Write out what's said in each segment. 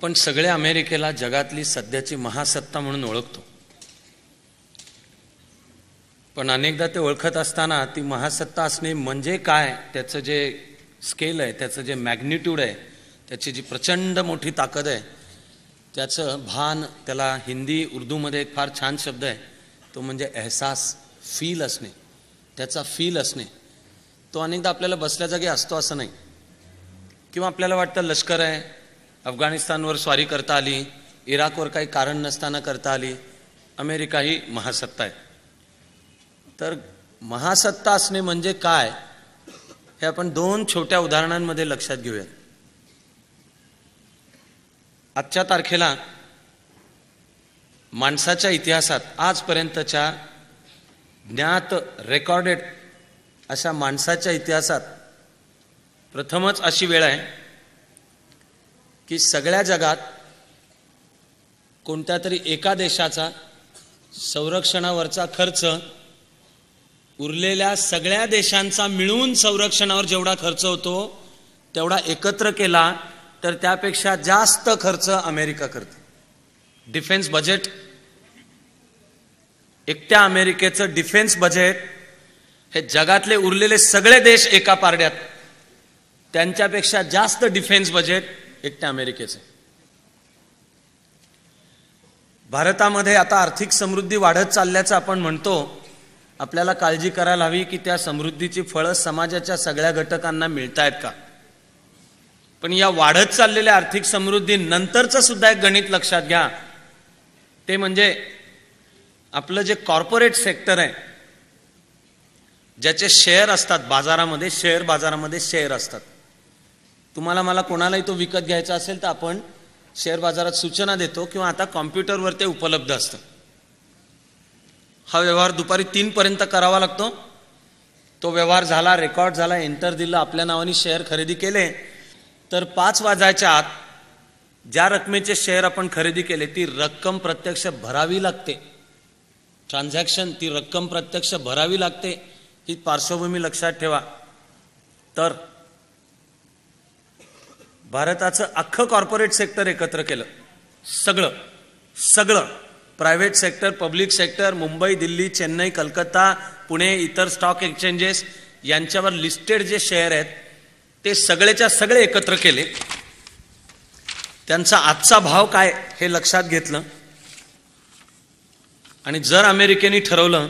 आपण सगळे अमेरिकेला जगातली सध्याची महासत्ता म्हणून ओळखतो, पण अनेकदा ते ओळखत असताना ती महासत्ता असणे म्हणजे काय, त्याचं जे स्केल आहे, त्याचं जे मॅग्निट्यूड आहे, त्याची जी प्रचंड मोठी ताकद आहे, त्याचं भान, त्याला हिंदी उर्दूमध्ये एक फार छान शब्द आहे, तो म्हणजे एहसास, फील असणे, त्याचा फील असणे. तो अनेकदा आपल्याला बसल्या जागी असतो असं नाही. किंवा आपल्याला वाटतं लष्कर आहे, अफगाणिस्तानवर स्वारी करता आली, इराकवर काही कारण नसताना करता आली, अमेरिका ही महासत्ता आहे. तर महासत्ता असणे म्हणजे काय हे आपण दोन छोट्या उदाहरणांमध्ये लक्षात घेऊया. आजच्या तारखेला माणसाच्या इतिहासात आजपर्यंतच्या ज्ञात रेकॉर्डेड अशा माणसाच्या इतिहासात प्रथमच अशी वेळ आहे की सगळ्या जगात कोणत्या तरी एका देशाचा संरक्षणावरचा खर्च उरलेल्या सगळ्या देशांचा मिळून संरक्षणावर जेवढा खर्च होतो तेवढा एकत्र केला तर त्यापेक्षा जास्त खर्च अमेरिका करते. डिफेन्स बजेट, एकट्या अमेरिकेचं डिफेन्स बजेट हे जगातले उरलेले सगळे देश एका पारड्यात, त्यांच्यापेक्षा जास्त डिफेन्स बजेट एकट्या अमेरिकेचे. भारतामध्ये आता आर्थिक समृद्धी वाढत चालल्याचं आपण म्हणतो. आपल्याला काळजी करायला हवी की त्या समृद्धीची फळं समाजाच्या सगळ्या घटकांना मिळतायत का. पण या वाढत चाललेल्या आर्थिक समृद्धी नंतरचं सुद्धा एक गणित लक्षात घ्या, ते म्हणजे आपलं जे कॉर्पोरेट सेक्टर आहे, ज्याचे शेअर असतात बाजारामध्ये, शेअर बाजारामध्ये शेअर असतात. तुम्हाला मला कोणालाही तो विकत घ्यायचा असेल तर आपण शेअर बाजारात सूचना देतो किंवा आता कॉम्प्युटरवर ते उपलब्ध असतं. हा व्यवहार दुपारी 3 पर्यंत करावा लागतो. तो व्यवहार झाला, रेकॉर्ड झाला, एंटर दिलं, आपल्या नावाने शेअर खरेदी केले तर 5 वाजायच्या आत ज्या रकमेचे शेअर आपण खरेदी केले ती रक्कम प्रत्यक्ष भरावी लागते. ट्रान्झॅक्शन, ती रक्कम प्रत्यक्ष भरावी लागते. ही पार्श्वभूमी लक्षात ठेवा. तर भारताचं अख्खं कॉर्पोरेट सेक्टर एकत्र केलं, सगळं private sector, public sector, Mumbai, Delhi, Chennai, Calcutta, Pune, इतर स्टॉक एक्सचेंजेस यांच्यावर लिस्टेड जे शेअर आहेत ते सगळेच्या सगळे एकत्र केले. त्यांचा आजचा भाव काय हे लक्षात घेतलं आणि जर अमेरिकेने ठरवलं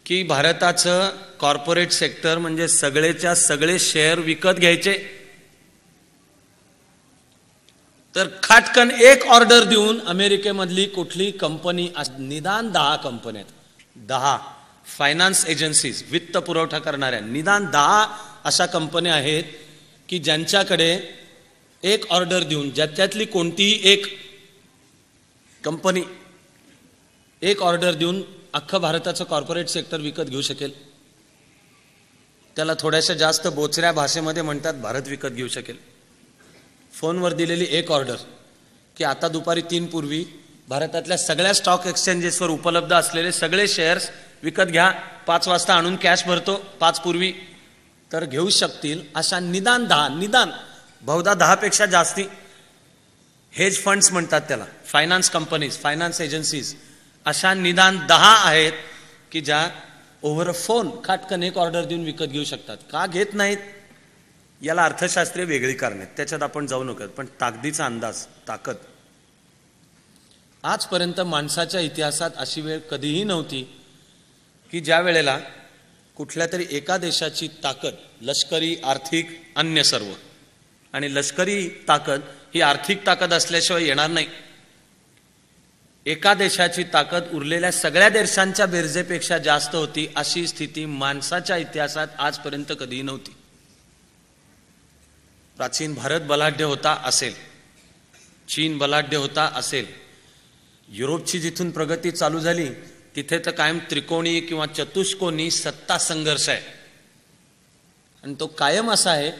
की भारताचं कॉर्पोरेट सेक्टर म्हणजे सगळेच्या सगळे शेअर विकत घ्यायचे, तर खाटकन एक ऑर्डर देऊन अमेरिकेमधली कुठली कंपनी, निदान 10 कंपन्या आहेत, 10 फायनान्स एजन्सीज, वित्त पुरवठा करणाऱ्या निदान 10 अशा कंपन्या आहेत की ज्यांच्याकडे एक ऑर्डर देऊन, ज्याच्यातली कोणतीही एक कंपनी एक ऑर्डर देऊन अख्खं भारताचं कॉर्पोरेट सेक्टर विकत घेऊ शकेल. त्याला थोड्याशा जास्त बोचऱ्या भाषेमध्ये म्हणतात भारत विकत घेऊ शकेल. फोनवर दिलेली एक ऑर्डर की आता दुपारी 3 पूर्वी भारतातल्या सगळ्या स्टॉक एक्सचेंजेसवर उपलब्ध असलेले सगळे शेअर्स विकत घ्या, 5 वाजता आणून कॅश भरतो, 5 पूर्वी, तर घेऊ शकतील. अशा निदान 10, निदान बहुधा 10 पेक्षा जास्ती हेज फंड्स म्हणतात त्याला, फायनान्स कंपनीज, फायनान्स एजन्सीज, अशा निदान 10 आहेत की ज्या ओव्हर अ फोन खाटकन एक ऑर्डर देऊन विकत घेऊ शकतात. का घेत नाहीत याला अर्थशास्त्रीय वेगळी कारण आहेत, त्याच्यात आपण जाऊ नका. पण ताकदीचा अंदाज, ताकद, आजपर्यंत माणसाच्या इतिहासात अशी वेळ कधीही नव्हती की ज्या वेळेला कुठल्या तरी एका देशाची ताकद, लष्करी, आर्थिक, अन्य सर्व, आणि लष्करी ताकद ही आर्थिक ताकद असल्याशिवाय येणार नाही. एका देशाची ताकद उरलेल्या सगळ्या देशांच्या बेरजेपेक्षा जास्त होती, अशी स्थिती माणसाच्या इतिहासात आजपर्यंत कधीही नव्हती. प्राचीन भारत बलाढ्य होता असेल, चीन बलाढ्य होता असेल, युरोपची जिथून प्रगती चालू झाली तिथे तर कायम त्रिकोणी किंवा चतुष्कोनी सत्ता संघर्ष आहे. आणि तो कायम असा आहे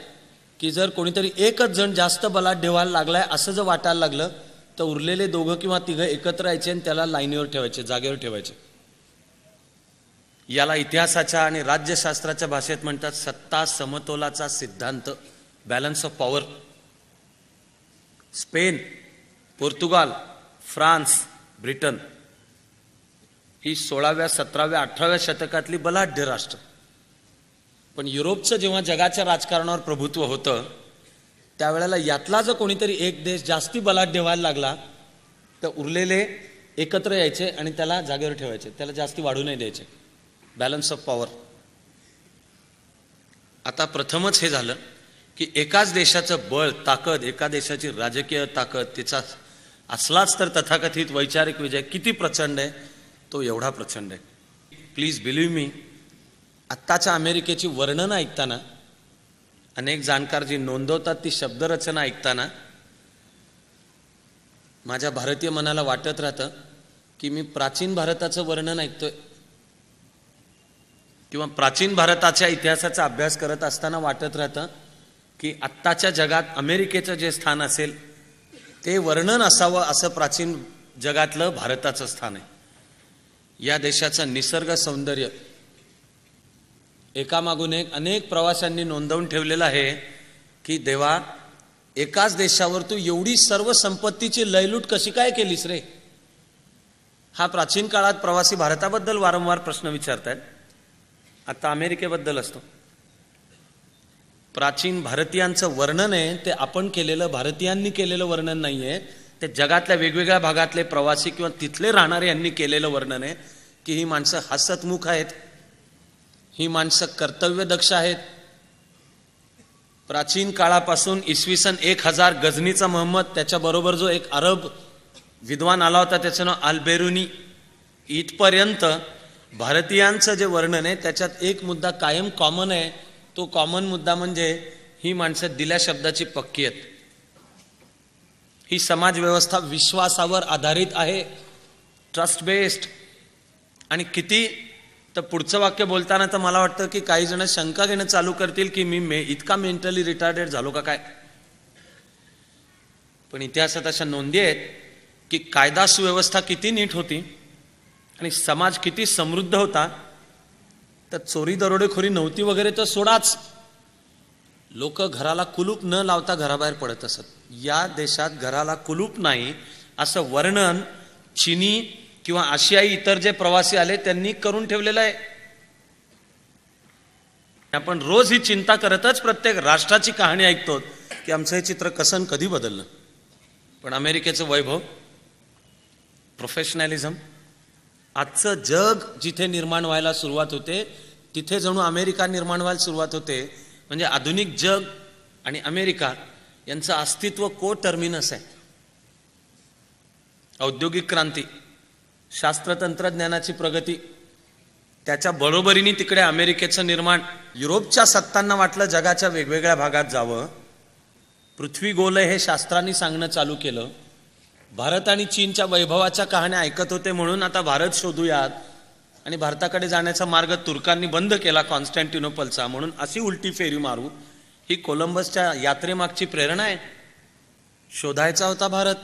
की जर कोणीतरी एकच जण जास्त बलाढ्य व्हायला लागलाय असं जर वाटायला लागलं तर उरलेले 2 किंवा 3 एकत्र यायचे आणि त्याला लाईनीवर ठेवायचे, जागेवर ठेवायचे. याला इतिहासाच्या आणि राज्यशास्त्राच्या भाषेत म्हणतात सत्ता समतोलाचा सिद्धांत, balance of power. Spain Portugal, France, Britain ही 16व्या, 17व्या, 18व्या शतकातली बलाढ्य राष्ट्र. पण युरोपचं जेव्हा जगाच्या राजकारणावर प्रभुत्व होतं त्यावेळेला यातला जर कोणीतरी एक देश जास्ती बलाढ्य व्हायला लागला तर उरलेले एकत्र यायचे आणि त्याला जागेवर ठेवायचे, त्याला जास्ती वाढू नाही द्यायचे. Balance of power. आता प्रथमच हे झालं की एकाच देशाचं बळ, ताकद, एका देशाची राजकीय ताकद, तिचा असलाच तर तथाकथित वैचारिक विजय किती प्रचंड आहे, तो एवढा प्रचंड आहे. प्लीज बिलीव्ह मी, आत्ताच्या अमेरिकेची वर्णनं ऐकताना, अनेक जाणकार जी नोंदवतात ती शब्दरचना ऐकताना माझ्या भारतीय मनाला वाटत राहतं की मी प्राचीन भारताचं वर्णन ऐकतोय, किंवा प्राचीन भारताच्या इतिहासाचा अभ्यास करत असताना वाटत राहतं की आत्ताच्या जगात अमेरिकेचं जे स्थान असेल ते वर्णन असावं असं प्राचीन जगातलं भारताचं स्थान आहे. या देशाचं निसर्ग सौंदर्य एकामागून एक अनेक प्रवाशांनी नोंदवून ठेवलेलं आहे की देवा, एकाच देशावर तू एवढी सर्व संपत्तीची लयलूट कशी काय केलीस रे. हा प्राचीन काळात प्रवासी भारताबद्दल वारंवार प्रश्न विचारतायत. आता अमेरिकेबद्दल असतो. प्राचीन भारतीयांचं वर्णन आहे ते आपण केलेलं, भारतीयांनी केलेलं वर्णन नाहीये, ते जगातल्या वेगवेगळ्या भागातले प्रवासी किंवा तिथले राहणारे यांनी केलेलं वर्णन आहे की ही माणसं हसतमुख आहेत, ही माणसं कर्तव्यदक्ष आहेत. प्राचीन काळापासून इसवी सन 1000 गझनीचा मोहम्मद, त्याच्याबरोबर जो एक अरब विद्वान आला होता त्याचं नाव अल्बेरुनी, इथपर्यंत भारतीयांचं जे वर्णन आहे त्याच्यात एक मुद्दा कायम कॉमन आहे. तो कॉमन मुद्दा म्हणजे ही माणसं दिल्या शब्दाची पक्की आहेत. ही समाज व्यवस्था विश्वासावर आधारित आहे, ट्रस्ट बेस्ड. आणि किती तर पुढचं वाक्य बोलताना तर मला वाटतं की काही जण शंका घेणं चालू करतील की मी इतका मेंटली रिटार्डेड झालो का काय. पण इतिहासात अशा नोंदी आहेत की कायदा सुव्यवस्था किती नीट होती आणि समाज किती समृद्ध होता, तर चोरी दरोडेखोरी नव्हती वगैरे तर सोडाच, लोक घराला कुलूप न लावता घराबाहेर पडत असत. या देशात घराला कुलूप नाही असं वर्णन चीनी किंवा आशियाई इतर जे प्रवासी आले त्यांनी करून ठेवलेलं आहे. आपण रोज ही चिंता करतच प्रत्येक राष्ट्राची कहाणी ऐकतो की आमचं हे चित्र कसं कधी बदललं. पण अमेरिकेचं वैभव, प्रोफेशनॅलिझम, आजचं जग जिथे निर्माण व्हायला सुरुवात होते तिथे जणू अमेरिका निर्माण व्हायला सुरुवात होते. म्हणजे आधुनिक जग आणि अमेरिका यांचं अस्तित्व को टर्मिनस आहे. औद्योगिक क्रांती, शास्त्र तंत्रज्ञानाची प्रगती, त्याच्या बरोबरीने तिकडे अमेरिकेचं निर्माण. युरोपच्या सत्तांना वाटलं जगाच्या वेगवेगळ्या भागात जावं, पृथ्वी गोल आहे हे शास्त्रांनी सांगणं चालू केलं. भारत आणि चीनच्या वैभवाच्या कहाण्या ऐकत होते म्हणून आता भारत शोधूयात आणि भारताकडे जाण्याचा मार्ग तुर्कांनी बंद केला कॉन्स्टँटिनोपलचा, म्हणून अशी उलटी फेरी मारू. ही कोलंबसच्या यात्रेमागची प्रेरणा आहे. शोधायचा होता भारत,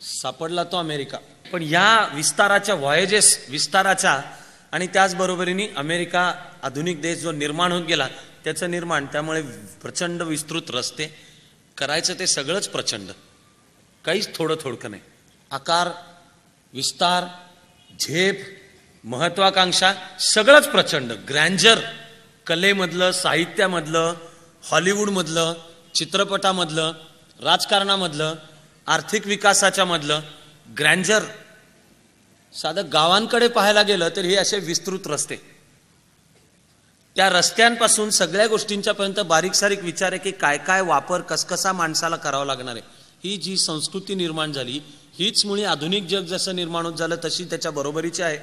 सापडला तो अमेरिका. पण या विस्ताराच्या व्हॉयजेस, विस्ताराच्या आणि त्याचबरोबरीने अमेरिका आधुनिक देश जो निर्माण होत गेला त्याचं निर्माण, त्यामुळे प्रचंड विस्तृत रस्ते, करायचं ते सगळंच प्रचंड, काहीच थोडं नाही. आकार, विस्तार, झेप, महत्वाकांक्षा सगळंच प्रचंड. ग्रँजर, कलेमधलं, साहित्यामधलं, हॉलिवूडमधलं, चित्रपटामधलं, राजकारणामधलं, आर्थिक विकासाच्या मधलं ग्रँजर. साधं गावांकडे पाहायला गेलं तर हे असे विस्तृत रस्ते, त्या रस्त्यांपासून सगळ्या गोष्टींच्या पर्यंत बारीक सारीक विचार आहे की काय काय वापर कसा माणसाला करावा लागणार आहे. ही जी संस्कृती निर्माण झाली हीच मुळे आधुनिक जग जसं निर्माण होत झालं तशी त्याच्या बरोबरीची आहे.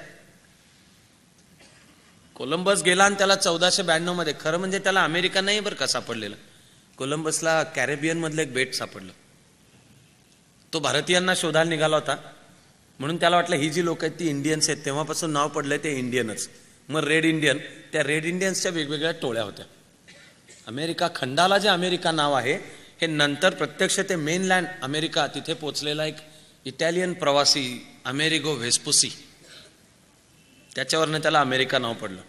कोलंबस गेला आणि त्याला 1492 मध्ये, खरं म्हणजे त्याला अमेरिका नाही बरं का सापडलेलं, कोलंबसला कॅरेबियन मधलं एक बेट सापडलं. तो भारतीयांना शोधायला निघाला होता म्हणून त्याला वाटलं ही जी लोक आहेत ती इंडियन्स आहेत, तेव्हापासून नाव पडलंय ते इंडियनच. मग रेड इंडियन, त्या रेड इंडियन्सच्या वेगवेगळ्या टोळ्या होत्या. अमेरिका खंडाला जे अमेरिका नाव आहे हे नंतर प्रत्यक्ष ते मेनलँड अमेरिका तिथे पोचलेला एक इटालियन प्रवासी अमेरिगो व्हेस्पुसी, त्याच्यावरनं त्याला अमेरिका नाव पडलं.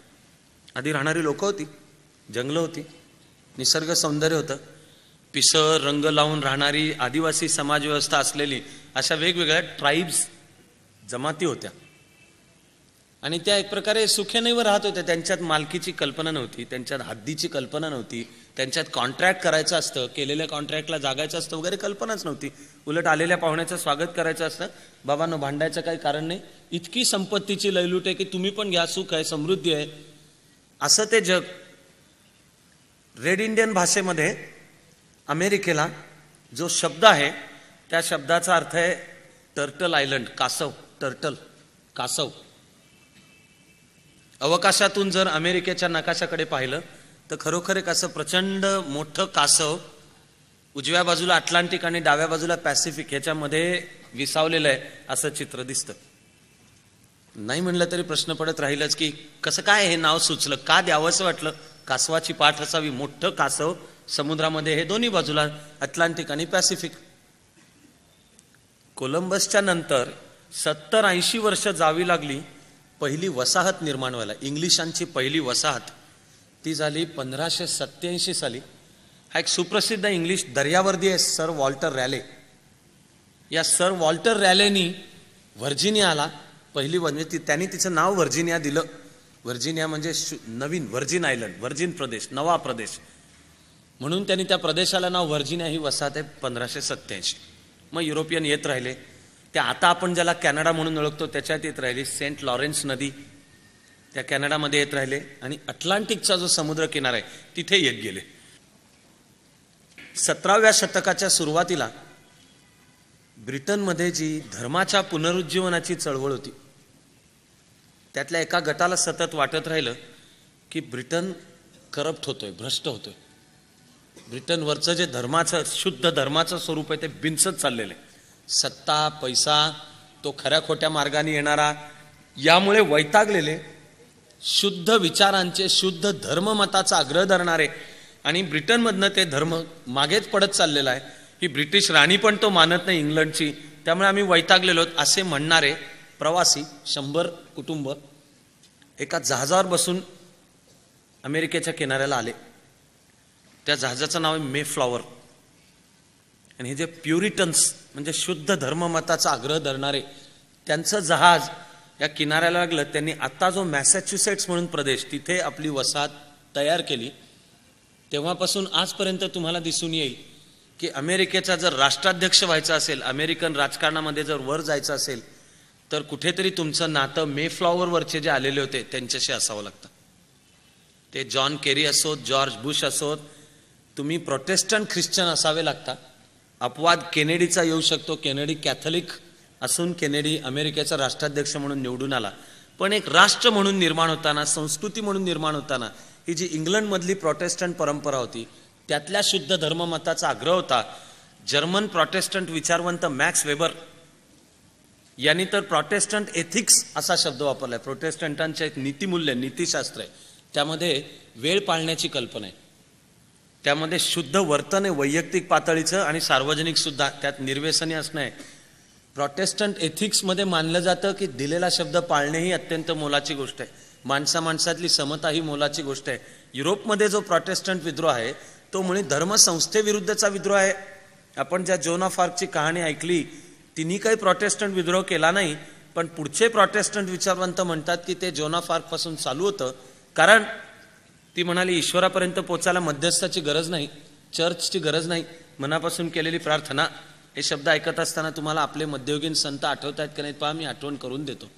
आधी राहणारी लोक होती, जंगलं होती, निसर्ग सौंदर्य होतं, पिसं रंग लावून राहणारी आदिवासी समाज व्यवस्था असलेली अशा वेगवेगळ्या ट्राईब्स जमाती होत्या आणि त्या एक प्रकारे सुखेनैव राहत होत्या. त्यांच्यात मालकीची कल्पना नव्हती, त्यांच्यात हद्दीची कल्पना नव्हती, त्यांच्यात कॉन्ट्रॅक्ट करायचं असतं, केलेल्या कॉन्ट्रॅक्टला जागायचं असतं वगैरे कल्पनाच नव्हती. उलट आलेल्या पाहुण्याचं स्वागत करायचं असतं. बाबांनो भांडायचं काही कारण नाही, इतकी संपत्तीची लयलूट आहे की तुम्ही पण घ्या, सुख आहे, समृद्धी आहे, असं ते जग. रेड इंडियन भाषेमध्ये अमेरिकेला जो शब्द आहे त्या शब्दाचा अर्थ आहे टर्टल आयलंड, कासव. टर्टल, कासव. अवकाशातून जर अमेरिकेच्या नकाशाकडे पाहिलं तर खरोखर एक असं प्रचंड मोठं कासव उजव्या बाजूला अटलांटिक आणि डाव्या बाजूला पॅसिफिक ह्याच्यामध्ये विसावलेलं आहे असं चित्र दिसतं. नाही म्हणलं तरी प्रश्न पडत राहीलच की कसं काय हे नाव सुचलं, का द्यावंसं वाटलं. कासवाची पाठ असावी, मोठं कासव समुद्रामध्ये, हे दोन्ही बाजूला अटलांटिक आणि पॅसिफिक. कोलंबसच्या नंतर 70-80 वर्ष जावी लागली पहिली वसाहत निर्माण व्हायला. इंग्लिशांची पहिली वसाहत ती झाली 1587 साली. हा एक सुप्रसिद्ध इंग्लिश दर्यावर्दी आहे सर वॉल्टर रॅले. या सर वॉल्टर रॅलेनी व्हर्जिनियाला पहिली, म्हणजे त्यांनी तिचं नाव व्हर्जिनिया दिलं. व्हर्जिनिया म्हणजे नवीन व्हर्जिन आयलंड, व्हर्जिन प्रदेश, नवा प्रदेश, म्हणून त्यांनी त्या प्रदेशाला नाव व्हर्जिनिया. ही वसाहत आहे 1587. मग युरोपियन येत राहिले. त्या आता आपण ज्याला कॅनडा म्हणून ओळखतो त्याच्यात येत राहिली. सेंट लॉरेन्स नदी त्या कॅनडामध्ये येत राहिले आणि अटलांटिकचा जो समुद्र किनारा आहे तिथे येत गेले. 17व्या शतकाच्या सुरुवातीला ब्रिटनमध्ये जी धर्माच्या पुनरुज्जीवनाची चळवळ होती त्यातल्या एका गटाला सतत वाटत राहिलं की ब्रिटन करप्ट होतोय, भ्रष्ट होतोय. ब्रिटनवरचं जे धर्माचं, शुद्ध धर्माचं स्वरूप आहे ते बिनसत चाललेलं आहे. सत्ता, पैसा, तो खऱ्या खोट्या मार्गाने येणारा, यामुळे वैतागलेले शुद्ध विचारांचे, शुद्ध धर्ममताचा आग्रह धरणारे आणि ब्रिटनमधनं ते धर्म मागेच पडत चाललेला आहे. ही ब्रिटिश राणी पण तो मानत नाही इंग्लंडची, त्यामुळे आम्ही वैतागलेलो असे म्हणणारे प्रवासी 100 कुटुंब एका जहाजावर बसून अमेरिकेच्या किनाऱ्याला आले. त्या जहाजाचं नाव आहे मेफ्लॉवर. आणि हे जे प्युरिटन्स म्हणजे शुद्ध धर्ममताचा आग्रह धरणारे, त्यांचं जहाज या किनाऱ्याला लागलं. त्यांनी आता जो मॅसॅच्युसेट्स म्हणून प्रदेश, तिथे आपली वसाहत तयार केली. तेव्हापासून आजपर्यंत तुम्हाला दिसून येईल की अमेरिकेचा जर राष्ट्राध्यक्ष व्हायचं असेल, अमेरिकन राजकारणामध्ये जर वर जायचं असेल तर कुठेतरी तुमचं नातं मेफ्लॉवरवरचे जे आलेले होते त्यांच्याशी असावं लागतं. ते जॉन केरी असोत, जॉर्ज बुश असोत, तुम्ही प्रोटेस्टंट ख्रिश्चन असावे लागता. अपवाद केनेडीचा येऊ शकतो. केनेडी कॅथलिक असून केनेडी अमेरिकेचा राष्ट्राध्यक्ष म्हणून निवडून आला. पण एक राष्ट्र म्हणून निर्माण होताना, संस्कृती म्हणून निर्माण होताना ही जी इंग्लंडमधली प्रोटेस्टंट परंपरा होती त्यातल्या शुद्ध धर्ममताचा आग्रह होता. जर्मन प्रोटेस्टंट विचारवंत मॅक्स वेबर यांनी तर प्रोटेस्टंट एथिक्स असा शब्द वापरलाय. प्रोटेस्टंटांचे एक नीतिमूल्य, नीतिशास्त्र आहे. त्यामध्ये वेळ पाळण्याची कल्पना आहे, त्यामध्ये शुद्ध वर्तन आहे वैयक्तिक पातळीचं आणि सार्वजनिक सुद्धा, त्यात निर्व्यसनी असणं आहे. प्रोटेस्टंट एथिक्समध्ये मानलं जातं की दिलेला शब्द पाळणे ही अत्यंत मोलाची गोष्ट आहे. माणसा माणसातली समता ही मोलाची गोष्ट आहे. युरोपमध्ये जो प्रोटेस्टंट विद्रोह आहे तो मुळे धर्मसंस्थेविरुद्धचा विद्रोह आहे. आपण ज्या जोन ऑफ आर्कची कहाणी ऐकली, तिने काही प्रोटेस्टंट विद्रोह केला नाही, पण पुढचे प्रोटेस्टंट विचारवंत म्हणतात की ते जोन ऑफ आर्क पासून चालू होतं. कारण ती म्हणाली ईश्वरापर्यंत पोचायला मध्यस्थाची गरज नाही, चर्चची गरज नाही, मनापासून केलेली प्रार्थना. हे शब्द ऐकत असताना तुम्हाला आपले मध्ययुगीन संत आठवत आहेत की नाही पहा. मी आठवण करून देतो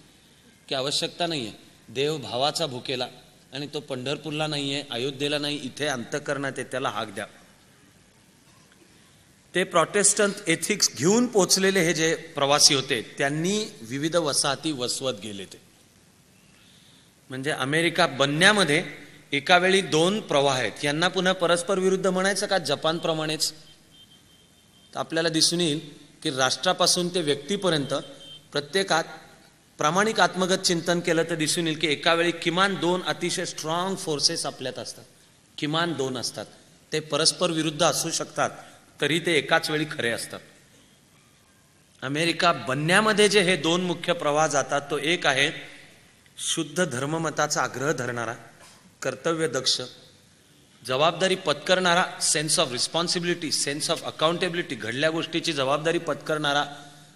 की आवश्यकता नाही आहे. देव भावाचा भुकेला आणि तो पंढरपूरला नाही आहे, अयोध्येला नाही, इथे अंतःकरणात आहे, त्याला हाक द्या. ते प्रोटेस्टंट एथिक्स घेऊन पोचलेले हे जे प्रवासी होते त्यांनी विविध वसाहती वसवत गेले. ते म्हणजे अमेरिका बनण्यामध्ये एका वेळी 2 प्रवाह आहेत. यांना पुन्हा परस्पर विरुद्ध म्हणायचं का? जपानप्रमाणेच. आपल्याला दिसून येईल की राष्ट्रापासून ते व्यक्तीपर्यंत प्रत्येकात प्रामाणिक आत्मगत चिंतन केलं तर दिसून येईल की एका वेळी किमान 2 अतिशय स्ट्रॉंग फोर्सेस आपल्यात असतात. किमान 2 असतात. ते परस्पर विरुद्ध असू शकतात तरी ते एकाच वेळी खरे असतात. अमेरिका बनण्यामध्ये जे हे 2 मुख्य प्रवाह जातात, तो एक आहे शुद्ध धर्ममताचा आग्रह धरणारा, कर्तव्यदक्ष, जबाबदारी पत्करणारा, sense of responsibility, sense of accountability, घडल्या गोष्टीची जबाबदारी पत्करणारा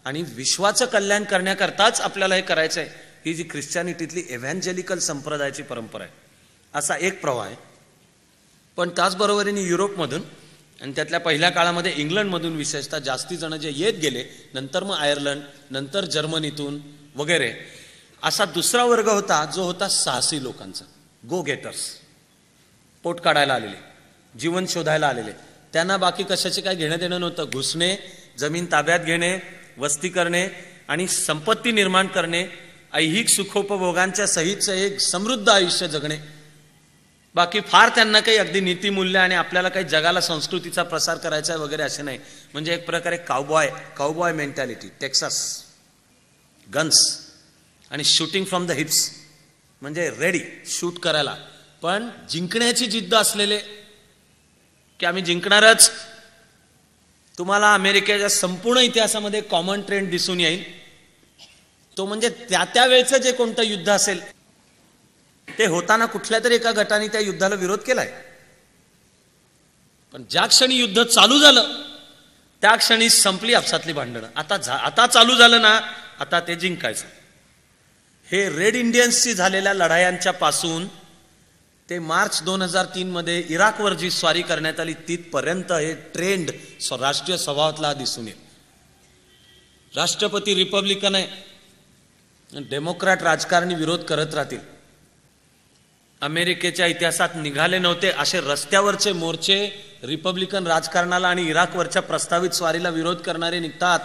आणि विश्वाचं कल्याण करण्याकरताच आपल्याला हे करायचं आहे, ही जी ख्रिश्चॅनिटीतली एव्हॅन्जेलिकल संप्रदायाची परंपरा आहे, असा एक प्रवाह आहे. पण त्याचबरोबरीने युरोपमधून आणि त्यातल्या पहिल्या काळामध्ये इंग्लंडमधून विशेषतः जास्ती जण जे येत गेले, नंतर मग आयर्लंड, नंतर जर्मनीतून वगैरे, असा दुसरा वर्ग होता जो होता साहसी लोकांचा, गो गेटर्स, पोट काढायला आलेले, जीवन शोधायला आलेले. त्यांना बाकी कशाचे काय घेणं देणं नव्हतं. घुसणे, जमीन ताब्यात घेणे, वस्ती करणे आणि संपत्ती निर्माण करणे, ऐहिक सुखोपभोगांच्या सहितचं एक समृद्ध आयुष्य जगणे. बाकी फार त्यांना काही अगदी नीतिमूल्य आणि आपल्याला काही जगाला संस्कृतीचा प्रसार करायचा आहे वगैरे असे नाही. म्हणजे एक प्रकारे काउबॉय मेंटॅलिटी, टेक्सास, गन्स आणि शूटिंग फ्रॉम द हिप्स, म्हणजे रेडी शूट करायला, पण जिंकण्याची जिद्द असलेले की आम्ही जिंकणारच. तुम्हाला अमेरिकेच्या संपूर्ण इतिहासामध्ये कॉमन ट्रेंड दिसून येईल, तो म्हणजे त्या वेळचं जे कोणतं युद्ध असेल ते होताना कुठल्या तरी एका गटाने त्या युद्धाला विरोध केलाय, पण ज्या क्षणी युद्ध चालू झालं त्या क्षणी संपली आपसातली भांडणं. आता चालू झालं ना, आता ते जिंकायचं. हे रेड इंडियन्सची झालेल्या लढायांच्या पासून ते मार्च 2003 मध्ये इराकवर जी स्वारी करण्यात आली तिथपर्यंत हे ट्रेंड राष्ट्रीय स्वभावातला दिसून येईल. राष्ट्रपती रिपब्लिकन आहे, डेमोक्रॅट राजकारणी विरोध करत राहतील. अमेरिकेच्या इतिहासात निघाले नव्हते असे रस्त्यावरचे मोर्चे रिपब्लिकन राजकारणाला आणि इराकवरच्या प्रस्तावित स्वारीला विरोध करणारे निघतात.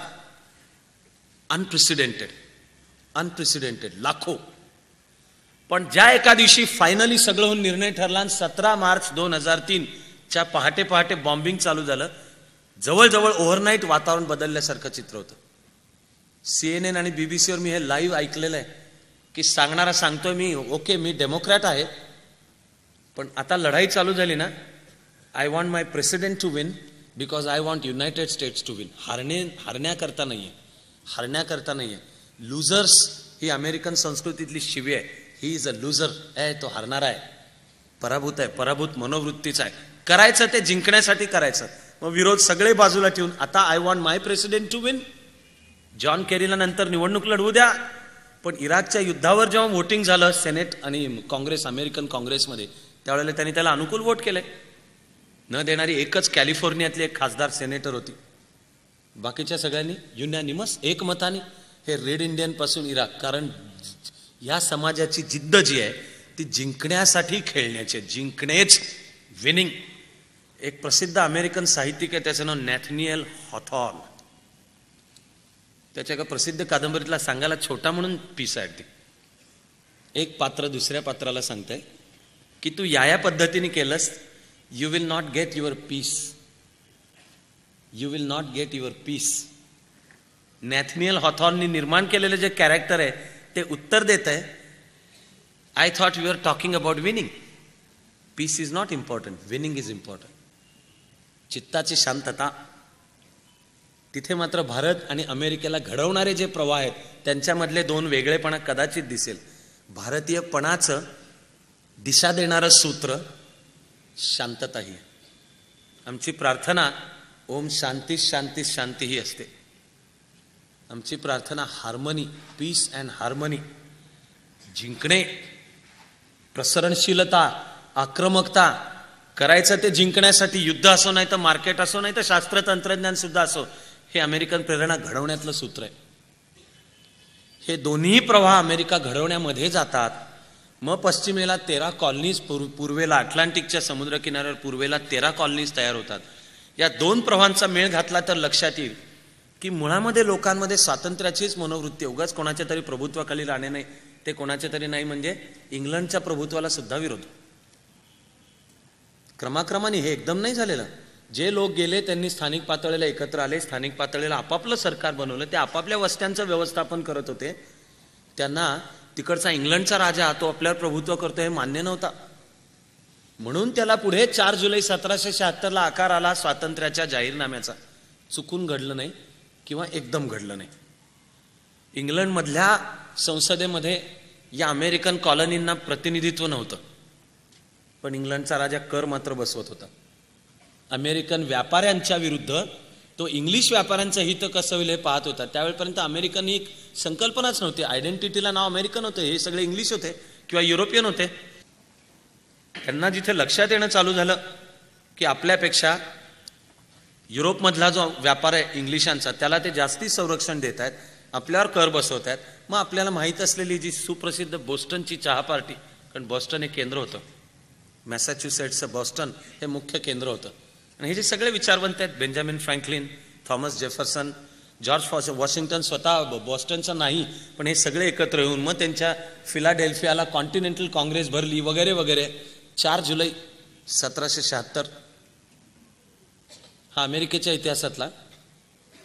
अनप्रेसिडेंटेड लाखो. पण ज्या एका दिवशी फायनली सगळं होऊन निर्णय ठरला आणि 17 मार्च 2003 च्या पहाटे बॉम्बिंग चालू झालं, जवळजवळ ओव्हरनाईट वातावरण बदलल्यासारखं चित्र होतं. CNN आणि BBC वर मी हे लाईव्ह ऐकलेलं आहे की सांगणारा सांगतोय, मी ओके, मी डेमोक्रॅट आहे, पण आता लढाई चालू झाली ना, I want my president to win because I want United States to win. हरण्याकरता नाहीये. लुझर्स ही अमेरिकन संस्कृतीतली शिवी आहे. ही इज अ लुझर आहे, तो हरणारा आहे, पराभूत मनोवृत्तीचा आहे. करायचं ते जिंकण्यासाठी करायचं. मग विरोध सगळे बाजूला ठेवून आता I want my president to win. John केरीला नंतर निवडणूक लढवू द्या, पण इराकच्या युद्धावर जेव्हा वोटिंग झालं सेनेट आणि काँग्रेस, अमेरिकन काँग्रेसमध्ये, त्यावेळेला त्यांनी त्याला अनुकूल वोट केले. न देणारी एकच कॅलिफोर्नियातली एक खासदार सेनेटर होती. बाकीच्या सगळ्यांनी युनॅनिमस एकमताने हे रेड इंडियन पासून इराक. कारण या समाजाची जिद्द जी आहे ती जिंकण्यासाठी खेळण्याची, जिंकणेच, विनिंग. एक प्रसिद्ध अमेरिकन साहित्यिक आहे, त्याचं नाव नॅथनियल हॉथॉर्न. त्याच्या एका प्रसिद्ध कादंबरीतला सांगायला छोटा म्हणून पीस आहे अगदी. एक पात्र दुसऱ्या पात्राला सांगतंय की तू या पद्धतीने केलंस, you will not get your peace. Nathaniel हॉथॉर्ननी निर्माण केलेलं जे कॅरेक्टर आहे ते उत्तर देत आहे, I thought you are talking about winning. Peace is not important, winning is important. चित्ताची शांतता. तिथे मात्र भारत आणि अमेरिकेला घडवणारे जे प्रवाह आहेत त्यांच्यामधले दोन वेगळेपणा कदाचित दिसेल. भारतीयपणाचं दिशा देणारं सूत्र शांतता ही. आमची प्रार्थना ओम शांती शांती शांती ही असते. आमची प्रार्थना हार्मनी, पीस अँड हार्मनी. जिंकणे, प्रसरणशीलता, आक्रमकता करायचं ते जिंकण्यासाठी. युद्ध असो, नाही तर मार्केट असो, नाही तर शास्त्र तंत्रज्ञान सुद्धा असो, हे अमेरिकन प्रेरणा घडवण्यातलं सूत्र आहे. हे दोन्ही प्रवाह अमेरिका घडवण्यामध्ये जातात. मग पश्चिमेला 13 कॉलनीज, पूर्वेला अटलांटिकच्या समुद्र किनाऱ्यावर पूर्वेला 13 कॉलनीज तयार होतात. या दोन प्रवाहांचा मेळ घातला तर लक्षात येईल की मुळामध्ये लोकांमध्ये स्वातंत्र्याचीच मनोवृत्ती. उगाच कोणाच्या तरी प्रभुत्वाखाली राहणे नाही, ते कोणाच्या तरी नाही म्हणजे इंग्लंडच्या प्रभुत्वाला सुद्धा विरोध. क्रमाक्रमाने हे एकदम नाही झालेलं. जे लोक गेले त्यांनी स्थानिक पातळीला एकत्र आले, स्थानिक पातळीला आपापलं सरकार बनवलं, ते आपापल्या वस्त्यांचं व्यवस्थापन करत होते. त्यांना तिकडचा इंग्लंडचा राजा तो आपल्यावर प्रभुत्व करतो हे मान्य नव्हता. म्हणून त्याला पुढे 4 जुलै 1776 आकार आला स्वातंत्र्याच्या जाहीरनाम्याचा. चुकून घडलं नाही किंवा एकदम घडलं नाही. इंग्लंडमधल्या संसदेमध्ये या अमेरिकन कॉलनींना प्रतिनिधित्व नव्हतं. पण इंग्लंडचा राजा कर मात्र बसवत होता. अमेरिकन व्यापाऱ्यांच्या विरुद्ध तो इंग्लिश व्यापाऱ्यांचं हित कसं होईल हे पाहत होता. त्यावेळेपर्यंत अमेरिकन ही संकल्पनाच नव्हती. आयडेंटिटीला नाव अमेरिकन होते, हे सगळे इंग्लिश होते किंवा युरोपियन होते. त्यांना जिथे लक्षात येणं चालू झालं की आपल्यापेक्षा युरोपमधला जो व्यापार आहे इंग्लिशांचा त्याला ते जास्ती संरक्षण देत आहेत, आपल्यावर कर बसवत आहेत. मग आपल्याला माहीत असलेली जी सुप्रसिद्ध बोस्टनची चहा पार्टी, कारण बॉस्टन हे केंद्र होतं, मॅसॅच्युसेट्सचं बॉस्टन हे मुख्य केंद्र होतं. आणि हे जे सगळे विचारवंत आहेत, Benjamin Franklin, Thomas Jefferson, George Washington, स्वतः बॉस्टनचं नाही पण हे सगळे एकत्र येऊन मग त्यांच्या फिलाडेल्फियाला कॉन्टिनेंटल काँग्रेस भरली वगैरे वगैरे. 4 जुलै 1776 हा अमेरिकेच्या इतिहासातला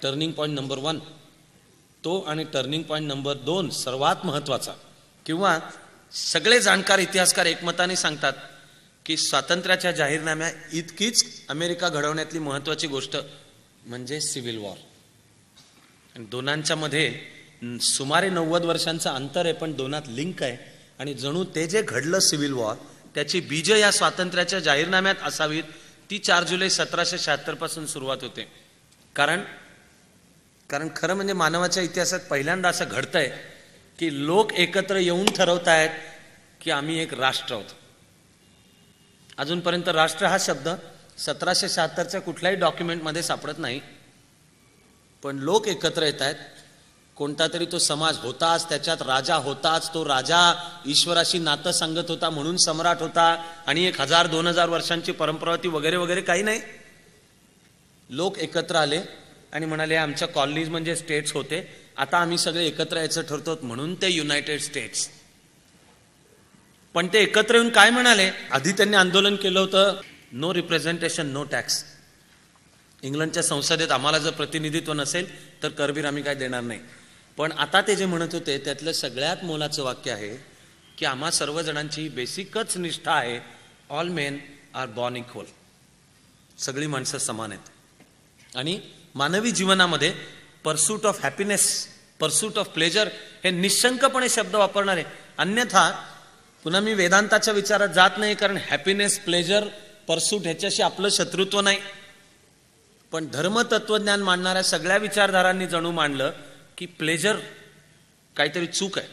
टर्निंग पॉईंट नंबर 1 तो. आणि टर्निंग पॉईंट नंबर 2 सर्वात महत्त्वाचा, किंवा सगळे जाणकार इतिहासकार एकमताने सांगतात की स्वातंत्र्याच्या जाहीरनाम्या इतकीच अमेरिका घडवण्यातली महत्त्वाची गोष्ट म्हणजे सिव्हिल वॉर. आणि दोनांच्या मध्ये सुमारे 90 वर्षांचं अंतर आहे, पण दोनात लिंक आहे. आणि जणू ते जे घडलं सिव्हिल वॉर त्याची बीज या स्वातंत्र्याच्या जाहीरनाम्यात असावीत. ती 4 जुलै 1776 पासून सुरुवात होते. कारण खरं म्हणजे मानवाच्या इतिहासात पहिल्यांदा असं घडतंय की लोक एकत्र येऊन ठरवतायत की आम्ही एक राष्ट्र आहोत. अजूनपर्यंत राष्ट्र हा शब्द 1776च्या कुठल्याही डॉक्युमेंटमध्ये सापडत नाही. पण लोक एकत्र येत आहेत. कोणता तरी तो समाज होताच, त्याच्यात राजा होताच, तो राजा ईश्वराशी नातं सांगत होता म्हणून सम्राट होता, आणि 1000-2000 वर्षांची परंपरा होती वगैरे वगैरे. काही नाही. लोक एकत्र आले आणि म्हणाले आमच्या कॉलनीज म्हणजे स्टेट्स होते, आता आम्ही सगळे एकत्र यायचं ठरतो म्हणून ते युनायटेड स्टेट्स. पण ते एकत्र येऊन काय म्हणाले? आधी त्यांनी आंदोलन केलं होतं नो रिप्रेझेंटेशन नो टॅक्स. इंग्लंडच्या संसदेत आम्हाला जर प्रतिनिधित्व नसेल तर करबीर आम्ही काय देणार नाही. पण आता ते जे म्हणत होते त्यातलं सगळ्यात मोलाचं वाक्य आहे की आम्हा सर्वजणांची बेसिकच निष्ठा आहे, all men are born equal. सगळी माणसं समान आहेत. आणि मानवी जीवनामध्ये pursuit of happiness, pursuit of pleasure हे निशंकपणे शब्द वापरणार आहे. अन्यथा पुन्हा मी वेदांताच्या विचारात जात नाही, कारण हॅपीनेस, प्लेजर, पर्सूट ह्याच्याशी आपलं शत्रुत्व नाही. पण धर्मतत्वज्ञान मांडणाऱ्या सगळ्या विचारधारांनी जणू मांडलं की प्लेजर काहीतरी चूक आहे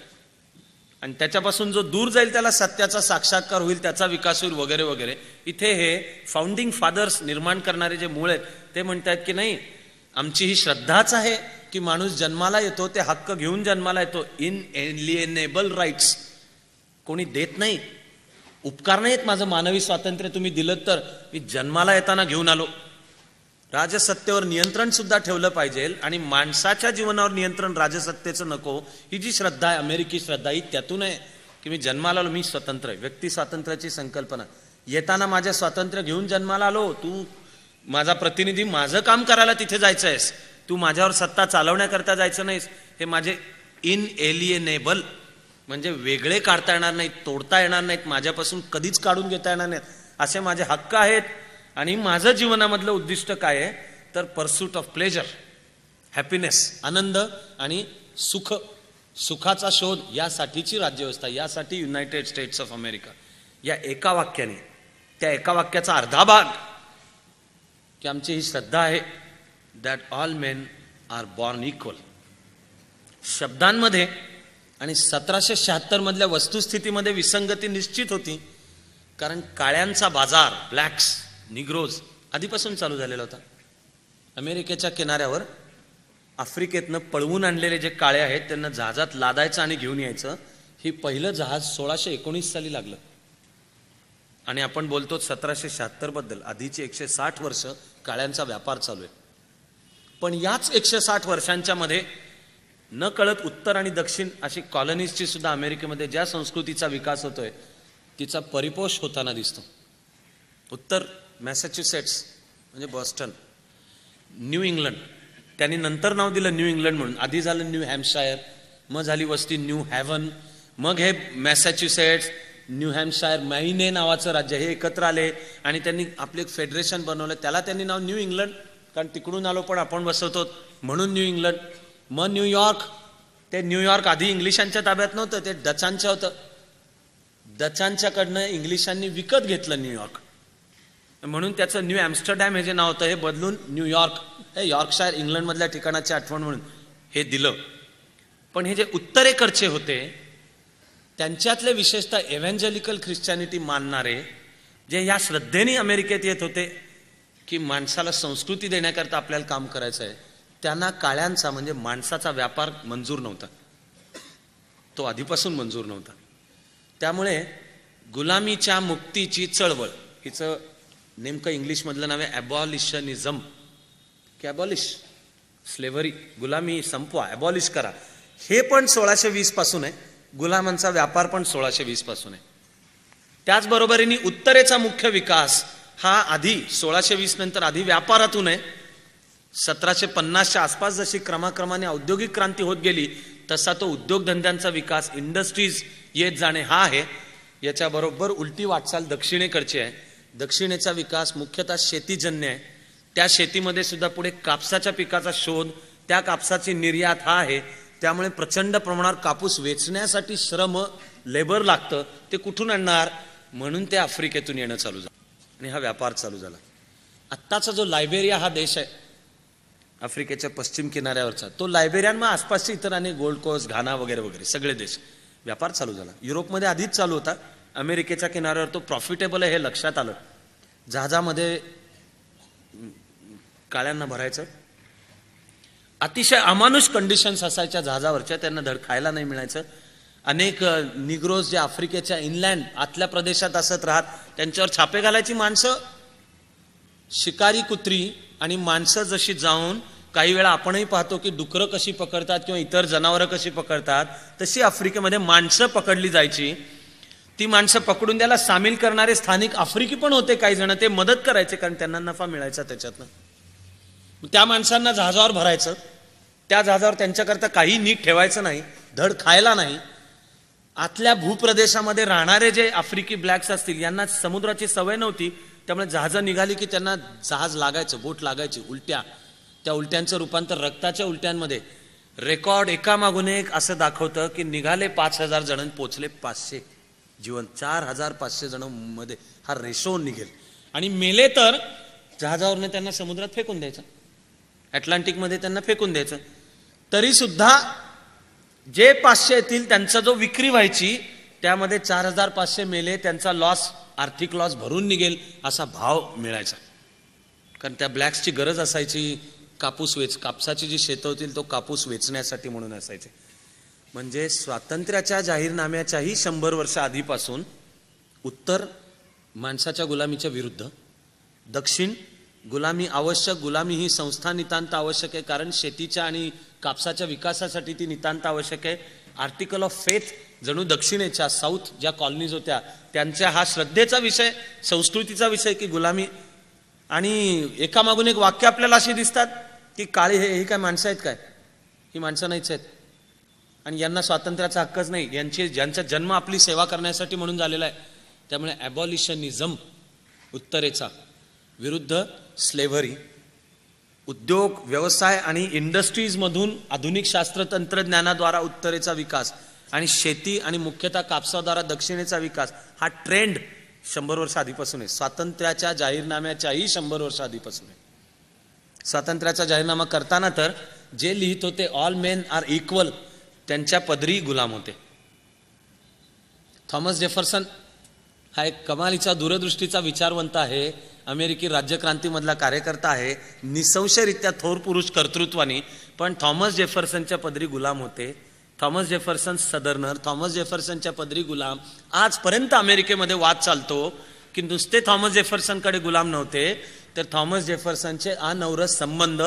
आणि त्याच्यापासून जो दूर जाईल त्याला सत्याचा साक्षात्कार होईल, त्याचा विकास होईल वगैरे वगैरे. इथे हे फाउंडिंग फादर्स निर्माण करणारे जे मूळ आहेत ते म्हणतात की नाही, आमची ही श्रद्धाच आहे की माणूस जन्माला येतो ते हक्क घेऊन जन्माला येतो. इनएलिएनेबल राईट्स कोणी देत नाही. उपकार नाहीत माझं मानवी स्वातंत्र्य तुम्ही दिलं तर, मी जन्माला येताना घेऊन आलो. राजसत्तेवर नियंत्रण सुद्धा ठेवलं पाहिजे आणि माणसाच्या जीवनावर नियंत्रण राजसत्तेचं नको. ही जी श्रद्धा आहे, अमेरिकी श्रद्धा, ही त्यातून आहे की मी जन्माला आलो, मी स्वतंत्र आहे. व्यक्ती स्वातंत्र्याची संकल्पना. येताना माझ्या स्वातंत्र्य घेऊन जन्माला आलो, तू माझा प्रतिनिधी, माझं काम करायला तिथे जायचं आहेस, तू माझ्यावर सत्ता चालवण्याकरता जायचं नाहीस. हे माझे इनएलिएनेबल म्हणजे वेगळे काढता येणार नाहीत, तोडता येणार नाहीत, माझ्यापासून कधीच काढून घेता येणार नाहीत, असे माझे हक्क आहेत. आणि माझं जीवनामधलं उद्दिष्ट काय आहे तर पर्सूट ऑफ प्लेजर, हॅपीनेस, आनंद आणि सुख, सुखाचा शोध, यासाठीची राज्यव्यवस्था, यासाठी युनायटेड स्टेट्स ऑफ अमेरिका. या एका वाक्याने, त्या एका वाक्याचा अर्धा भाग की आमची ही श्रद्धा आहे that all men are born equal. शब्दांमध्ये आणि 1776 मधल्या वस्तुस्थितीमध्ये विसंगती निश्चित होती, कारण काळ्यांचा बाजार, ब्लॅक्स, निग्रोज आधीपासून चालू झालेला होता. अमेरिकेच्या किनाऱ्यावर आफ्रिकेतनं पळवून आणलेले जे काळे आहेत त्यांना जहाजात लादायचं आणि घेऊन यायचं. ही पहिलं जहाज 1619 साली लागलं. आणि आपण बोलतो 1776 बद्दल. आधीची 160 वर्ष काळ्यांचा व्यापार चालू आहे. पण याच 160 वर्षांच्या मध्ये न कळत उत्तर आणि दक्षिण अशी कॉलनीजची सुद्धा अमेरिकेमध्ये ज्या संस्कृतीचा विकास होतोय तिचा परिपोष होताना दिसतो. उत्तर मॅसॅच्युसेट्स म्हणजे बॉस्टन, न्यू इंग्लंड, त्यांनी नंतर नाव दिलं न्यू इंग्लंड म्हणून. आधी झालं न्यू हॅम्पशायर, मग झाली वस्ती न्यू हॅव्हन, मग हे मॅसॅच्युसेट्स, न्यू हॅम्पशायर, मैने नावाचं राज्य, हे एकत्र आले आणि त्यांनी आपले एक फेडरेशन बनवलं. त्याला त्यांनी नाव न्यू इंग्लंड, कारण तिकडून आलो पण आपण बसवतो म्हणून न्यू इंग्लंड. मग न्यूयॉर्क, ते न्यूयॉर्क आधी इंग्लिशांच्या ताब्यात नव्हतं, ते डचांच्या होतं. डचांच्याकडनं इंग्लिशांनी विकत घेतलं न्यूयॉर्क, म्हणून त्याचं न्यू ॲम्स्टरडॅम हे जे नाव होतं हे बदलून न्यूयॉर्क, हे यॉर्कशायर इंग्लंडमधल्या ठिकाणाची आठवण म्हणून हे दिलं. पण हे जे उत्तरेकडचे होते त्यांच्यातले विशेषतः एव्हँजेलिकल ख्रिश्चॅनिटी मानणारे जे या श्रद्धेने अमेरिकेत येत होते की माणसाला संस्कृती देण्याकरता आपल्याला काम करायचं आहे, त्यांना काळ्यांचा म्हणजे माणसाचा व्यापार मंजूर नव्हता, तो आधीपासून मंजूर नव्हता. त्यामुळे गुलामीच्या मुक्तीची चळवळ, हिचं नेमकं इंग्लिशमधलं नाव आहे ॲबॉलिशनिझम, की ॲबॉलिश स्लेव्हरी, गुलामी संपवा, ॲबॉलिश करा. हे पण 1620 पासून आहे, गुलामांचा व्यापार पण 1620 पासून आहे. त्याचबरोबरीने उत्तरेचा मुख्य विकास हा आधी 1620 नंतर आधी व्यापारातून आहे. 1750च्या आसपास जशी क्रमाक्रमाने औद्योगिक क्रांती होत गेली तसा तो उद्योगधंद्यांचा विकास, इंडस्ट्रीज येत जाणे हा आहे. याच्याबरोबर उलटी वाटचाल दक्षिणेकडची आहे. दक्षिणेचा विकास मुख्यतः शेतीजन्य आहे. त्या शेतीमध्ये सुद्धा पुढे कापसाच्या पिकाचा शोध, त्या कापसाची निर्यात हा आहे. त्यामुळे प्रचंड प्रमाणावर कापूस वेचण्यासाठी श्रम, लेबर लागतं. ते कुठून आणणार? म्हणून ते आफ्रिकेतून येणं चालू झालं आणि हा व्यापार चालू झाला. आत्ताचा जो लायबेरिया हा देश आहे आफ्रिकेच्या पश्चिम किनाऱ्यावरचा, तो लायबेरिया मग आसपासचे इतर अनेक गोल्ड कोस्ट, घाना वगैरे वगैरे सगळे देश व्यापार चालू झाला. युरोपमध्ये आधीच चालू होता, अमेरिकेच्या किनाऱ्यावर तो प्रॉफिटेबल आहे हे लक्षात आलं. जहाजामध्ये काळ्यांना भरायचं, अतिशय अमानुष कंडिशन्स असायच्या जहाजावरच्या, त्यांना धड खायला नाही मिळायचं. अनेक निग्रोज जे आफ्रिकेच्या इनलँड आतल्या प्रदेशात असत राहत, त्यांच्यावर छापे घालायची माणसं, शिकारी कुत्री आणि माणसं जशी जाऊन, काही वेळा आपणही पाहतो की डुकरं कशी पकडतात किंवा इतर जनावरं कशी पकडतात, तशी आफ्रिकेमध्ये माणसं पकडली जायची. ती माणसं पकडून द्यायला सामील करणारे स्थानिक आफ्रिकी पण होते काही जण, ते मदत करायचे कारण त्यांना नफा मिळायचा त्याच्यातनं. त्या माणसांना जहाजावर भरायचं, त्या जहाजावर त्यांच्याकरता काही नीट ठेवायचं नाही, धड खायला नाही. आतल्या भूप्रदेशामध्ये राहणारे जे आफ्रिकी ब्लॅक्स असतील यांना समुद्राची सवय नव्हती, त्यामुळे जहाजं निघाली की त्यांना जहाज लागायचं, बोट लागायची, उलट्या, त्या उलट्यांचं रूपांतर रक्ताच्या उलट्यांमध्ये. रेकॉर्ड एकामागून एक असं दाखवतं की निघाले 5000 जण, पोचले 500 जीवन, 4500 जण मध्ये हा रेशो निघेल. आणि मेले तर जहाजावरने त्यांना समुद्रात फेकून द्यायचं, अटलांटिकमध्ये त्यांना फेकून द्यायचं. तरी सुद्धा जे 500 येतील त्यांचा जो विक्री व्हायची त्यामध्ये 4500 मेले, त्यांचा लॉस, आर्थिक लॉस भरून निघेल असा भाव मिळायचा. कारण त्या ब्लॅक्सची गरज असायची, कापसाची जी शेतं होतील तो कापूस वेचण्यासाठी म्हणून असायचे. म्हणजे स्वातंत्र्याच्या जाहीरनाम्याच्याही 100 वर्ष आधीपासून उत्तर माणसाच्या गुलामीच्या विरुद्ध, दक्षिण गुलामी आवश्यक, गुलामी ही संस्था नितांत आवश्यक आहे कारण शेतीच्या आणि कापसाच्या विकासासाठी ती नितांत आवश्यक आहे. आर्टिकल ऑफ फेथ जणू दक्षिणेच्या, साऊथ ज्या कॉलनीज होत्या त्यांच्या हा श्रद्धेचा विषय, संस्कृतीचा विषय की गुलामी. आणि एकामागून एक वाक्य आपल्याला अशी दिसतात की काळे हे काय माणसं आहेत काय? ही माणसं नाहीच आहेत आणि यांना स्वातंत्र्याचा हक्कच नाही, ज्यांचा जन्म आपली सेवा करण्यासाठी म्हणून झालेला आहे. त्यामुळे ॲबॉलिशनिझम उत्तरेचा विरुद्ध स्लेव्हरी, उद्योग, व्यवसाय आणि इंडस्ट्रीजमधून आधुनिक शास्त्र तंत्रज्ञानाद्वारा उत्तरेचा विकास आणि शेती आणि मुख्यतः कापसाद्वारा दक्षिणेचा विकास, हा ट्रेंड 100 वर्ष आधीपासून आहे. स्वातंत्र्याच्या जाहीरनाम्याच्याही 100 वर्ष आधीपासून आहे. स्वातंत्र्याचा जाहीरनामा करताना तर जे लिहित होते ऑल मेन आर इक्वल, त्यांच्या पदरी गुलाम होते. थॉमस जेफरसन हा एक कमालीचा दूरदृष्टीचा विचारवंत आहे, अमेरिकी राज्यक्रांतीमधला कार्यकर्ता आहे, निसंशयरित्या थोर पुरुष कर्तृत्वाने, पण थॉमस जेफरसनच्या पदरी गुलाम होते. थॉमस जेफरसन सदर्नर, थॉमस जेफरसनच्या पदरी गुलाम. आजपर्यंत अमेरिकेमध्ये वाद चालतो की नुसते थॉमस जेफरसनकडे गुलाम नव्हते, तर थॉमस जेफरसनचे अनौरस संबंध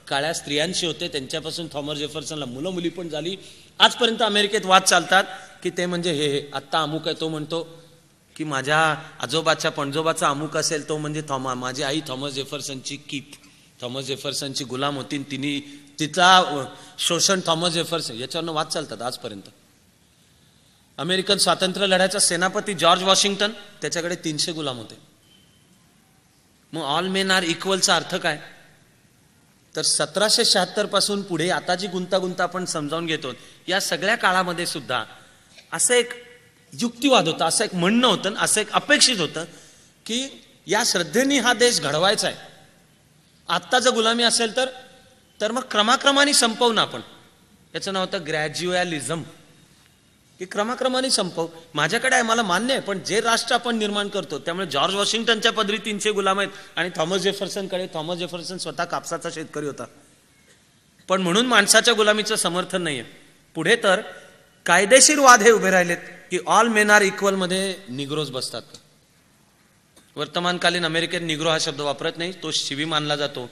काळ्या स्त्रियांशी होते, त्यांच्यापासून थॉमस जेफरसनला मुलं मुली पण झाली. आजपर्यंत अमेरिकेत वाद चालतात की ते म्हणजे हे आत्ता अमुक आहे, तो म्हणतो की माझ्या आजोबाच्या पणजोबाचा अमुक असेल, तो म्हणजे माझी आई थॉमस जेफरसनची कीप, थॉमस जेफरसनची गुलाम होती, तिने तिचा शोषण थॉमस जेफरसन, याच्यावरनं वाद चालतात आजपर्यंत. अमेरिकन स्वातंत्र्य लढ्याचा सेनापती जॉर्ज वॉशिंग्टन, त्याच्याकडे 300 गुलाम होते. मग ऑल मेन आर इक्वलचा अर्थ काय? तर 1776 पासून पुढे आता जी गुंतागुंत आपण समजावून घेतो, या सगळ्या काळामध्ये सुद्धा असं एक युक्तिवाद होता, असं एक म्हणणं होतं, असं एक अपेक्षित होतं की या श्रद्धेने हा देश घडवायचा आहे. आत्ता जर गुलामी असेल तर मग क्रमाक्रमाने संपवू ना आपण. याचं नाव होतं ग्रॅज्युअलिझम, की क्रमाक्रमाने संपव. माझ्याकडे आहे, मला मान्य आहे, पण जे राष्ट्र आपण निर्माण करतो, त्यामुळे जॉर्ज वॉशिंग्टनच्या पदरी 300 गुलाम आहेत आणि थॉमस जेफरसन स्वतः कापसाचा शेतकरी होता. पण म्हणून माणसाच्या गुलामीचं समर्थन नाहीये. पुढे तर कायदेशीर वाद हे उभे राहिलेत की ऑल मेन आर इक्वल मध्ये निग्रोज बसतात. वर्तमानकालीन अमेरिकेत निग्रो हा शब्द वापरत नाही, तो शिवी मानला जातो.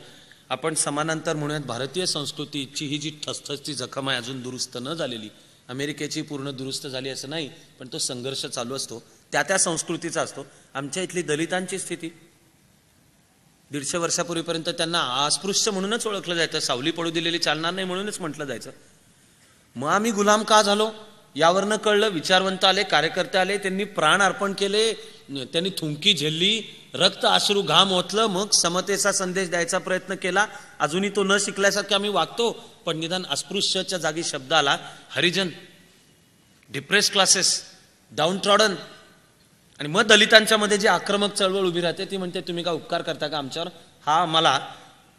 आपण समानांतर म्हणूयात भारतीय संस्कृतीची ही जी ठसठसती जखम आहे अजून दुरुस्त न झालेली, अमेरिकेची पूर्ण दुरुस्त झाली असं नाही, पण तो संघर्ष चालू असतो, त्या संस्कृतीचा असतो. आमच्या इथली दलितांची स्थिती 150 वर्षापूर्वीपर्यंत त्यांना अस्पृश्य म्हणूनच ओळखलं जायचं, सावली पडू दिलेली चालणार नाही म्हणूनच म्हटलं जायचं. मग आम्ही गुलाम का झालो यावरनं कळलं. विचारवंत आले, कार्यकर्ते आले, त्यांनी प्राण अर्पण केले, त्यांनी थुंकी झेलली, रक्त अश्रू घाम ओतलं, मग समतेचा संदेश द्यायचा प्रयत्न केला. अजूनही तो न शिकल्यासारखं आम्ही वागतो, पण निदान अस्पृश्यच्या जागी शब्द आला. हरिजन, डिप्रेस क्लासेस, डाऊन ट्रॉडन. आणि मग दलितांच्या मध्ये जी आक्रमक चळवळ उभी राहते ती म्हणते तुम्ही का उपकार करता का आमच्यावर. हा आम्हाला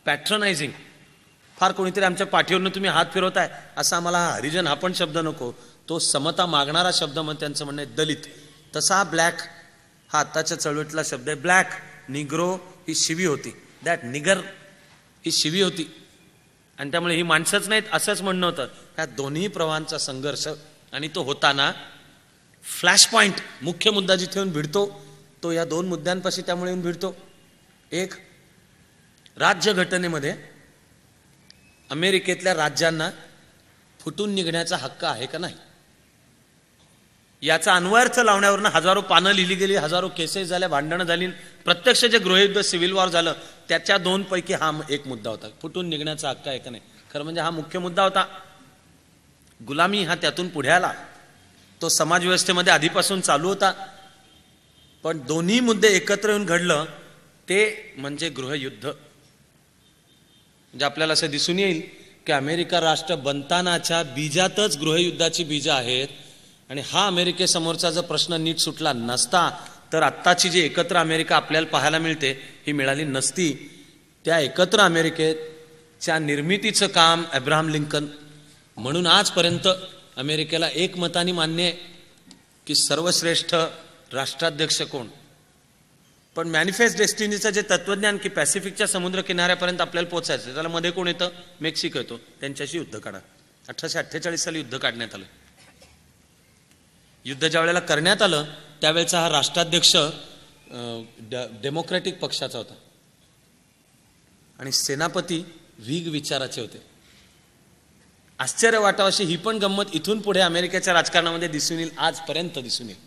पॅट्रनायझिंग, फार कोणीतरी आमच्या पाठीवरनं तुम्ही हात फिरवताय असा आम्हाला हरिजन हा पण शब्द नको, तो समता मागणारा शब्द. मग त्यांचं म्हणणं आहे दलित. तसा ब्लॅक हा आत्ताच्या चळवळीतला शब्द आहे. ब्लॅक, निग्रो ही शिवी होती, दॅट निगर ही शिवी होती, आणि त्यामुळे ही माणसंच नाहीत असंच म्हणणं होतं. ह्या दोन्ही प्रवाहांचा संघर्ष, आणि तो होताना फ्लॅश पॉइंट, मुख्य मुद्दा जिथे येऊन भिडतो तो या दोन मुद्द्यांपाशी त्यामुळे येऊन भिडतो. एक, राज्यघटनेमध्ये अमेरिकेतल्या राज्यांना फुटून निघण्याचा हक्क आहे का नाही याचा अन्वयार्थ लावण्यावरनं हजारो पानं लिहिली गेली, हजारो केसेस झाल्या, भांडणं झाली. प्रत्यक्ष जे गृहयुद्ध, सिव्हिल वॉर झालं, त्याच्या 2 पैकी हा एक मुद्दा होता, फुटून निघण्याचा हक्क आहे का नाही. खरं म्हणजे हा मुख्य मुद्दा होता. गुलामी हा त्यातून पुढे आला, तो समाजव्यवस्थेमध्ये आधीपासून चालू होता. पण दोन्ही मुद्दे एकत्र येऊन घडलं ते म्हणजे गृहयुद्ध. म्हणजे आपल्याला असं दिसून येईल की अमेरिका राष्ट्र बनतानाच्या बीजातच गृहयुद्धाची बीज आहेत, आणि हा अमेरिकेसमोरचा जर प्रश्न नीट सुटला नसता तर आत्ताची जी एकत्र अमेरिका आपल्याला पाहायला मिळते ही मिळाली नसती. त्या एकत्र अमेरिकेच्या निर्मितीचं काम अब्राहम लिंकन. म्हणून आजपर्यंत अमेरिकेला एकमताने मान्य आहे की सर्वश्रेष्ठ राष्ट्राध्यक्ष कोण. पण मॅनिफेस्ट डेस्टिनीचं जे तत्वज्ञान की पॅसिफिकच्या समुद्र किनाऱ्यापर्यंत आपल्याला पोहोचायचं, त्याला मध्ये कोण येतं, मेक्सिको येतो, त्यांच्याशी युद्ध काढा. 1848 साली युद्ध काढण्यात आलं. युद्ध ज्या वेळेला करण्यात आलं त्यावेळेचा हा राष्ट्राध्यक्ष डेमोक्रॅटिक पक्षाचा होता आणि सेनापती व्हिग विचाराचे होते. आश्चर्य वाटावशी ही पण गंमत इथून पुढे अमेरिकेच्या राजकारणामध्ये दिसून येईल, आजपर्यंत दिसून येईल.